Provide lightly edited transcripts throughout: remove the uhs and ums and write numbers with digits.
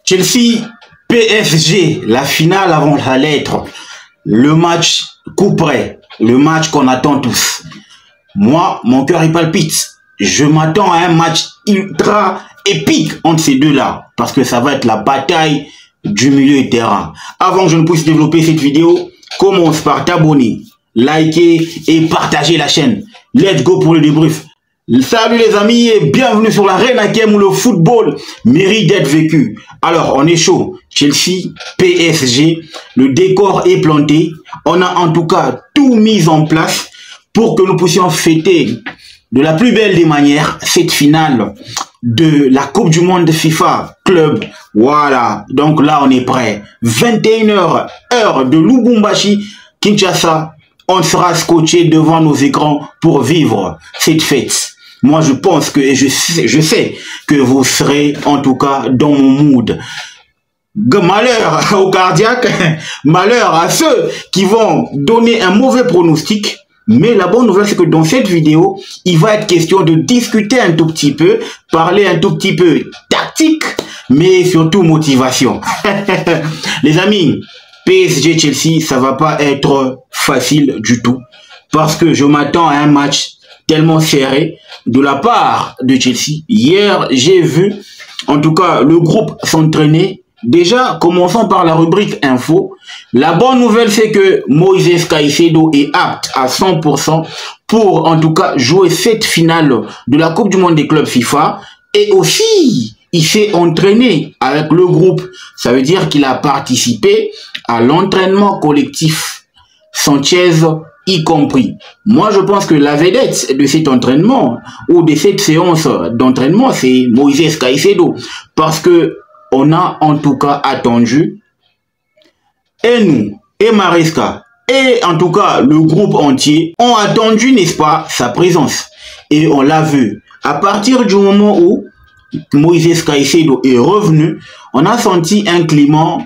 Chelsea, PSG, la finale avant la lettre, le match coup près, le match qu'on attend tous. Moi, mon cœur il palpite. Je m'attends à un match ultra épique entre ces deux-là, parce que ça va être la bataille du milieu de terrain. Avant que je ne puisse développer cette vidéo, commence par t'abonner, liker et partager la chaîne. Let's go pour le débrief. Salut les amis et bienvenue sur l'Arena Game où le football mérite d'être vécu. Alors on est chaud, Chelsea, PSG, le décor est planté. On a en tout cas tout mis en place pour que nous puissions fêter de la plus belle des manières cette finale de la Coupe du Monde de FIFA Club. Voilà, donc là on est prêt. 21h, heure de Lubumbashi, Kinshasa. On sera scotché devant nos écrans pour vivre cette fête. Moi, je pense que, et je sais que vous serez, en tout cas, dans mon mood. Malheur aux cardiaques, malheur à ceux qui vont donner un mauvais pronostic. Mais la bonne nouvelle, c'est que dans cette vidéo, il va être question de discuter un tout petit peu, parler un tout petit peu tactique, mais surtout motivation. Les amis, PSG Chelsea, ça va pas être facile du tout. Parce que je m'attends à un match tellement serré de la part de Chelsea. Hier, j'ai vu, en tout cas, le groupe s'entraîner. Déjà, commençons par la rubrique info. La bonne nouvelle, c'est que Moïse Caicedo est apte à 100% pour, en tout cas, jouer cette finale de la Coupe du Monde des clubs FIFA. Et aussi, il s'est entraîné avec le groupe. Ça veut dire qu'il a participé à l'entraînement collectif, Sanchez y compris. Moi, je pense que la vedette de cet entraînement ou de cette séance d'entraînement, c'est Moïse Caicedo. Parce que on a en tout cas attendu, et nous, et Maresca, et en tout cas le groupe entier, ont attendu, n'est-ce pas, sa présence. Et on l'a vu. À partir du moment où Moïse Caicedo est revenu, on a senti un climat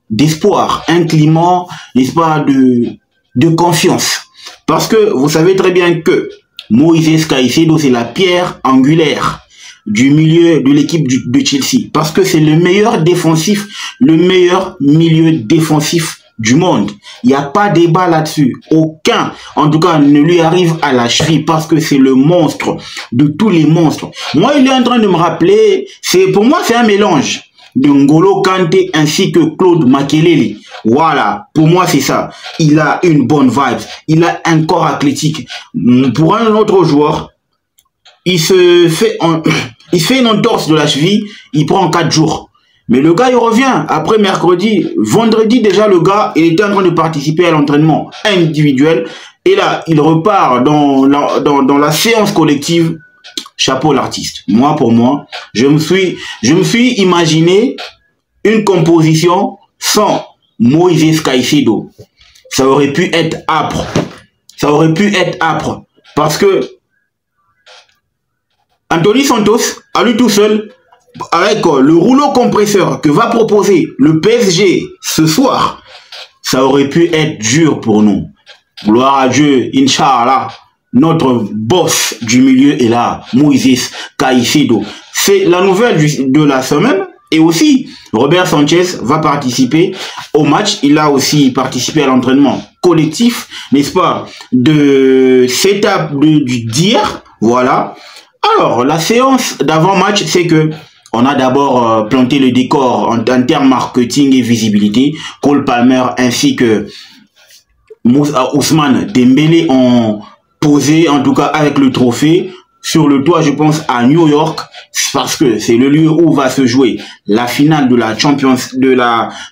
d'espoir, un climat, n'est-ce pas, de confiance. Parce que vous savez très bien que Moïse Caicedo, c'est la pierre angulaire du milieu de l'équipe de Chelsea. Parce que c'est le meilleur défensif, le meilleur milieu défensif du monde. Il n'y a pas débat là-dessus. Aucun, en tout cas, ne lui arrive à la cheville parce que c'est le monstre de tous les monstres. Moi, il est en train de me rappeler, pour moi, c'est un mélange de N'Golo Kanté ainsi que Claude Makelele. Voilà, pour moi c'est ça. Il a une bonne vibe, il a un corps athlétique. Pour un autre joueur, il se fait une entorse de la cheville, il prend 4 jours. Mais le gars il revient après mercredi, vendredi déjà le gars il était en train de participer à l'entraînement individuel et là il repart dans la séance collective. Chapeau l'artiste. Moi, pour moi, je me suis imaginé une composition sans Moïse Caicedo. Ça aurait pu être âpre. Ça aurait pu être âpre. Parce que Anthony Santos, à lui tout seul, avec le rouleau compresseur que va proposer le PSG ce soir, ça aurait pu être dur pour nous. Gloire à Dieu, Inch'Allah. Notre boss du milieu est là, Moïse Caicedo. C'est la nouvelle de la semaine. Et aussi, Robert Sanchez va participer au match. Il a aussi participé à l'entraînement collectif, n'est-ce pas, de cette d'hier. Voilà. Alors, la séance d'avant-match, c'est que on a d'abord planté le décor en termes marketing et visibilité. Cole Palmer ainsi que Ousmane Dembélé ont posé en tout cas avec le trophée sur le toit, je pense, à New York, parce que c'est le lieu où va se jouer la finale de la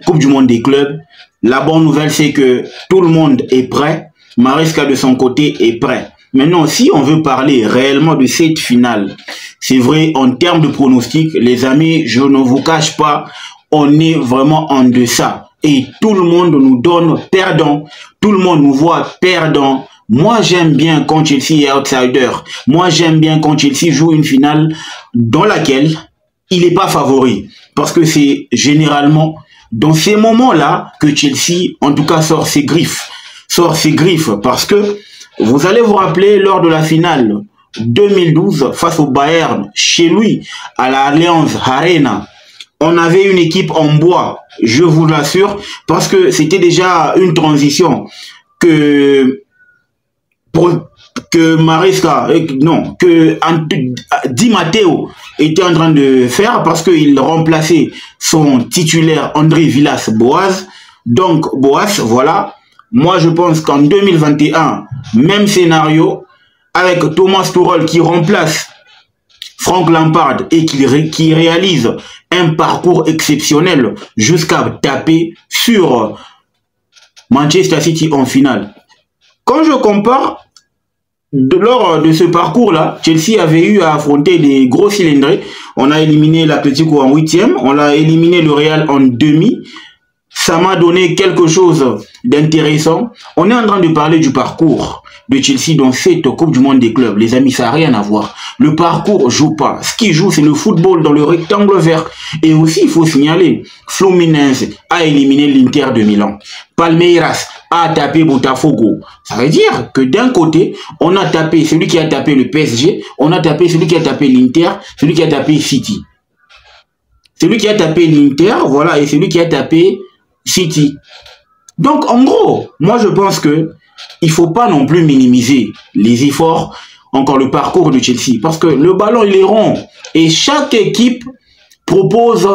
Coupe du Monde des clubs. La bonne nouvelle, c'est que tout le monde est prêt. Maresca de son côté est prêt. Maintenant, si on veut parler réellement de cette finale, c'est vrai, en termes de pronostic, les amis, je ne vous cache pas, on est vraiment en deçà. Et tout le monde nous donne perdant. Tout le monde nous voit perdant. Moi, j'aime bien quand Chelsea est outsider. Moi, j'aime bien quand Chelsea joue une finale dans laquelle il n'est pas favori. Parce que c'est généralement dans ces moments-là que Chelsea, en tout cas, sort ses griffes. Sort ses griffes parce que vous allez vous rappeler lors de la finale 2012 face au Bayern, chez lui, à la Allianz Arena. on avait une équipe en bois, je vous l'assure, parce que c'était déjà une transition que Maresca, non, que Di Matteo était en train de faire parce qu'il remplaçait son titulaire André Villas-Boas. Donc, Boas, voilà. Moi, je pense qu'en 2021, même scénario, avec Thomas Tuchel qui remplace Frank Lampard et qui réalise un parcours exceptionnel jusqu'à taper sur Manchester City en finale. Quand je compare, lors de ce parcours-là, Chelsea avait eu à affronter des gros cylindrés. On a éliminé l'Atlético en 8e, on a éliminé le Real en demi. Ça m'a donné quelque chose d'intéressant. On est en train de parler du parcours de Chelsea dans cette Coupe du Monde des clubs. Les amis, ça n'a rien à voir. Le parcours joue pas. Ce qui joue, c'est le football dans le rectangle vert. Et aussi, il faut signaler, Fluminense a éliminé l'Inter de Milan. Palmeiras a tapé Botafogo. Ça veut dire que d'un côté, on a tapé celui qui a tapé le PSG, on a tapé celui qui a tapé l'Inter, celui qui a tapé City. Celui qui a tapé l'Inter, voilà, et celui qui a tapé City. Donc, en gros, moi, je pense que il faut pas non plus minimiser les efforts, encore le parcours de Chelsea, parce que le ballon, il est rond. Et chaque équipe propose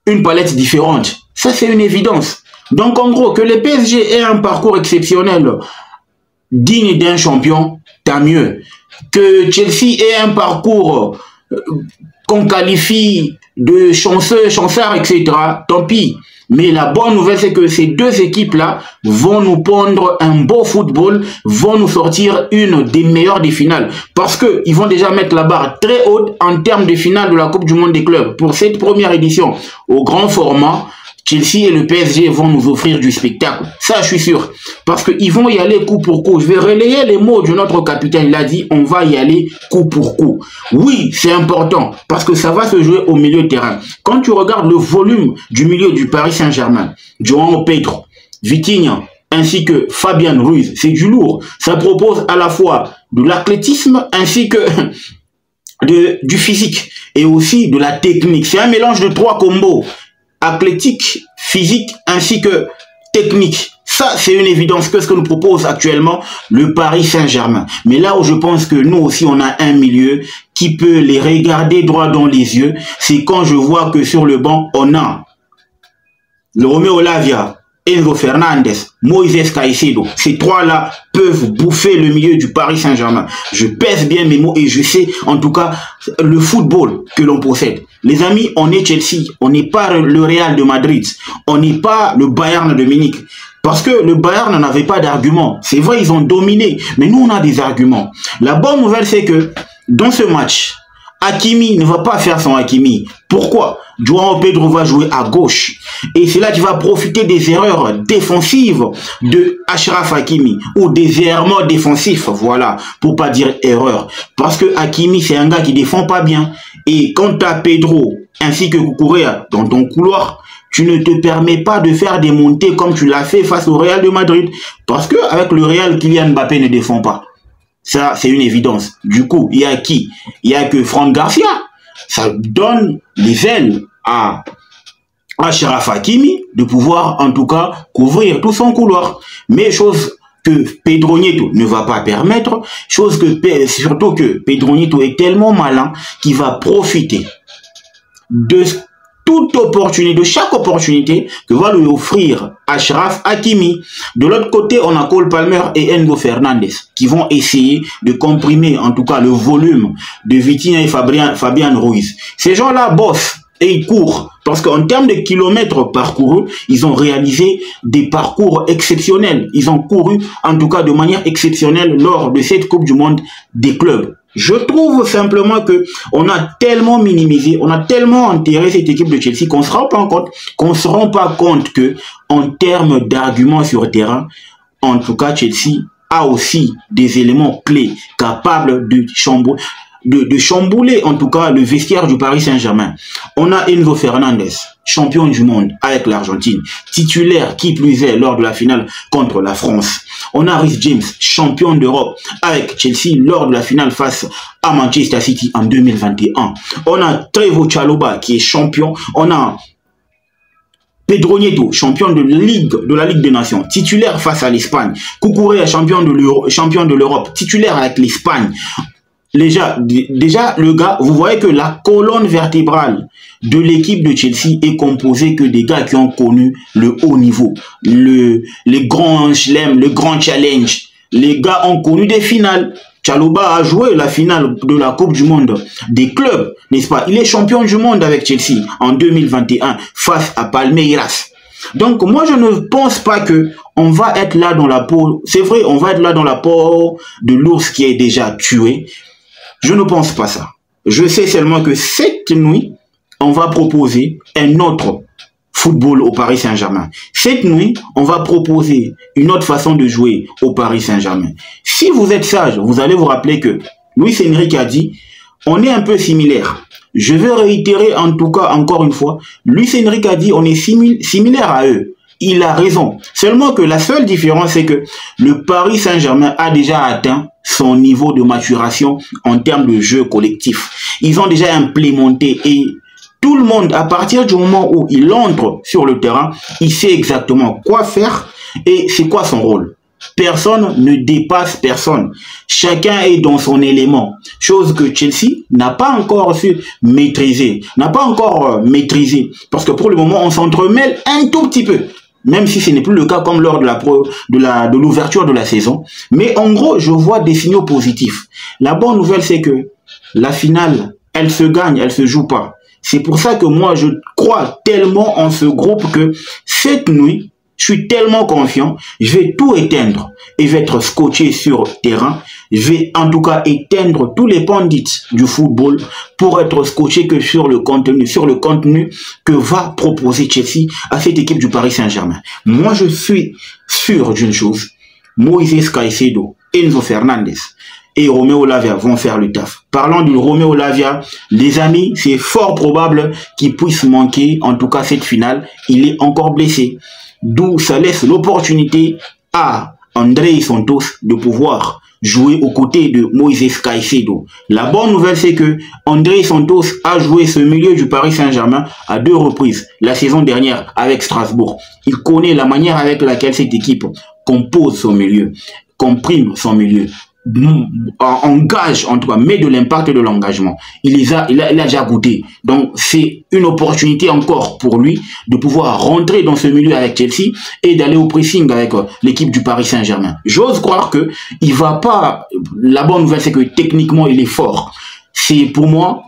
une palette différente. Ça, c'est une évidence. Donc, en gros, que le PSG ait un parcours exceptionnel, digne d'un champion, tant mieux. Que Chelsea ait un parcours qu'on qualifie de chanceux, chancard, etc., tant pis. Mais la bonne nouvelle, c'est que ces deux équipes-là vont nous pondre un beau football, vont nous sortir une des meilleures des finales. Parce qu'ils vont déjà mettre la barre très haute en termes de finale de la Coupe du Monde des clubs. Pour cette première édition, au grand format, Chelsea et le PSG vont nous offrir du spectacle. Ça, je suis sûr. Parce qu'ils vont y aller coup pour coup. Je vais relayer les mots de notre capitaine. Il a dit, on va y aller coup pour coup. Oui, c'est important. Parce que ça va se jouer au milieu de terrain. Quand tu regardes le volume du milieu du Paris Saint-Germain, João Pedro, Vitinha, ainsi que Fabian Ruiz, c'est du lourd. Ça propose à la fois de l'athlétisme ainsi que du physique. Et aussi de la technique. C'est un mélange de trois combos. Athlétique, physique, ainsi que technique. Ça, c'est une évidence que ce que nous propose actuellement le Paris Saint-Germain. Mais là où je pense que nous aussi, on a un milieu qui peut les regarder droit dans les yeux, c'est quand je vois que sur le banc, on a le Romeo Lavia, Enzo Fernandez, Moïse Caicedo. Ces trois-là peuvent bouffer le milieu du Paris Saint-Germain. Je pèse bien mes mots et je sais en tout cas le football que l'on possède. Les amis, on est Chelsea, on n'est pas le Real de Madrid, on n'est pas le Bayern de Munich. Parce que le Bayern n'avait pas d'arguments. C'est vrai, ils ont dominé, mais nous, on a des arguments. La bonne nouvelle, c'est que dans ce match, Hakimi ne va pas faire son Hakimi. Pourquoi? João Pedro va jouer à gauche. Et c'est là qu'il va profiter des erreurs défensives de Achraf Hakimi. Ou des errements défensifs, voilà. Pour pas dire erreur. Parce que Hakimi, c'est un gars qui défend pas bien. Et quand tu as Pedro ainsi que Cucurella dans ton couloir, tu ne te permets pas de faire des montées comme tu l'as fait face au Real de Madrid. Parce que avec le Real, Kylian Mbappé ne défend pas. Ça, c'est une évidence. Du coup, il y a qui? Il y a que Franck Garcia. Ça donne les ailes à Achraf Hakimi de pouvoir, en tout cas, couvrir tout son couloir. Mais chose que Pedro Neto ne va pas permettre, surtout que Pedro Neto est tellement malin qu'il va profiter de toute opportunité, de chaque opportunité que va lui offrir Achraf Hakimi. De l'autre côté, on a Cole Palmer et Enzo Fernandez qui vont essayer de comprimer en tout cas le volume de Vitinha et Fabian Ruiz. Ces gens-là bossent et ils courent parce qu'en termes de kilomètres parcourus, ils ont réalisé des parcours exceptionnels. Ils ont couru en tout cas de manière exceptionnelle lors de cette Coupe du Monde des clubs. Je trouve simplement que on a tellement minimisé, on a tellement enterré cette équipe de Chelsea qu'on se rend pas compte que en termes d'arguments sur le terrain, en tout cas Chelsea a aussi des éléments clés capables de chambouler. de chambouler en tout cas le vestiaire du Paris Saint-Germain. On a Enzo Fernandez, champion du monde avec l'Argentine, titulaire qui plus est lors de la finale contre la France. On a Reece James, champion d'Europe avec Chelsea lors de la finale face à Manchester City en 2021. On a Trevoh Chalobah qui est champion. On a Pedro Neto, champion de la Ligue des Nations, titulaire face à l'Espagne. Cucurella, champion de l'Europe, titulaire avec l'Espagne. Déjà, le gars, vous voyez que la colonne vertébrale de l'équipe de Chelsea est composée que des gars qui ont connu le haut niveau, les grands chelems, le grand challenge. Les gars ont connu des finales. Chalobah a joué la finale de la Coupe du Monde des clubs, n'est-ce pas? Il est champion du monde avec Chelsea en 2021 face à Palmeiras. Donc moi je ne pense pas que on va être là dans la peau. C'est vrai, on va être là dans la peau de l'ours qui est déjà tué. Je ne pense pas ça. Je sais seulement que cette nuit, on va proposer un autre football au Paris Saint-Germain. Cette nuit, on va proposer une autre façon de jouer au Paris Saint-Germain. Si vous êtes sage, vous allez vous rappeler que Luis Enrique a dit, on est un peu similaires. Je vais réitérer en tout cas encore une fois, Luis Enrique a dit, on est similaires à eux. Il a raison. Seulement que la seule différence, c'est que le Paris Saint-Germain a déjà atteint son niveau de maturation en termes de jeu collectif. Ils ont déjà implémenté et tout le monde, à partir du moment où il entre sur le terrain, il sait exactement quoi faire et c'est quoi son rôle. Personne ne dépasse personne. Chacun est dans son élément. Chose que Chelsea n'a pas encore su maîtriser. Parce que pour le moment, on s'entremêle un tout petit peu. Même si ce n'est plus le cas comme lors de l'ouverture de la saison. Mais en gros, je vois des signaux positifs. La bonne nouvelle, c'est que la finale, elle se gagne, elle se joue pas. C'est pour ça que moi, je crois tellement en ce groupe que cette nuit, je suis tellement confiant, je vais tout éteindre et je vais être scotché sur terrain. Je vais en tout cas éteindre tous les pandits du football pour être scotché que sur le contenu que va proposer Chelsea à cette équipe du Paris Saint-Germain. Moi, je suis sûr d'une chose, Moïse Caicedo, Enzo Fernandez et Romeo Lavia vont faire le taf. Parlant de Romeo Lavia, les amis, c'est fort probable qu'il puisse manquer, en tout cas cette finale, il est encore blessé. D'où ça laisse l'opportunité à André Santos de pouvoir jouer aux côtés de Moïse Caicedo. La bonne nouvelle, c'est que André Santos a joué ce milieu du Paris Saint-Germain à 2 reprises la saison dernière avec Strasbourg. Il connaît la manière avec laquelle cette équipe compose son milieu, comprime son milieu, engage, en tout cas, met de l'impact et de l'engagement. Il a déjà goûté. Donc, c'est une opportunité encore pour lui de pouvoir rentrer dans ce milieu avec Chelsea et d'aller au pressing avec l'équipe du Paris Saint-Germain. J'ose croire que il va pas. La bonne nouvelle, c'est que techniquement, il est fort. C'est pour moi,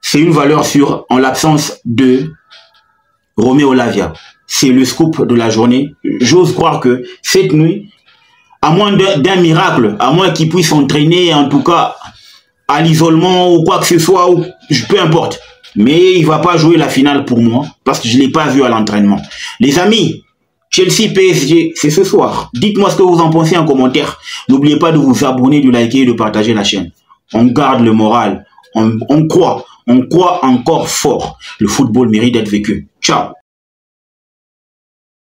c'est une valeur sûre en l'absence de Romeo Lavia. C'est le scoop de la journée. J'ose croire que cette nuit, à moins d'un miracle, à moins qu'il puisse s'entraîner en tout cas à l'isolement ou quoi que ce soit, ou, peu importe. Mais il ne va pas jouer la finale pour moi parce que je ne l'ai pas vu à l'entraînement. Les amis, Chelsea PSG, c'est ce soir. Dites-moi ce que vous en pensez en commentaire. N'oubliez pas de vous abonner, de liker et de partager la chaîne. On garde le moral. On croit encore fort. Le football mérite d'être vécu. Ciao.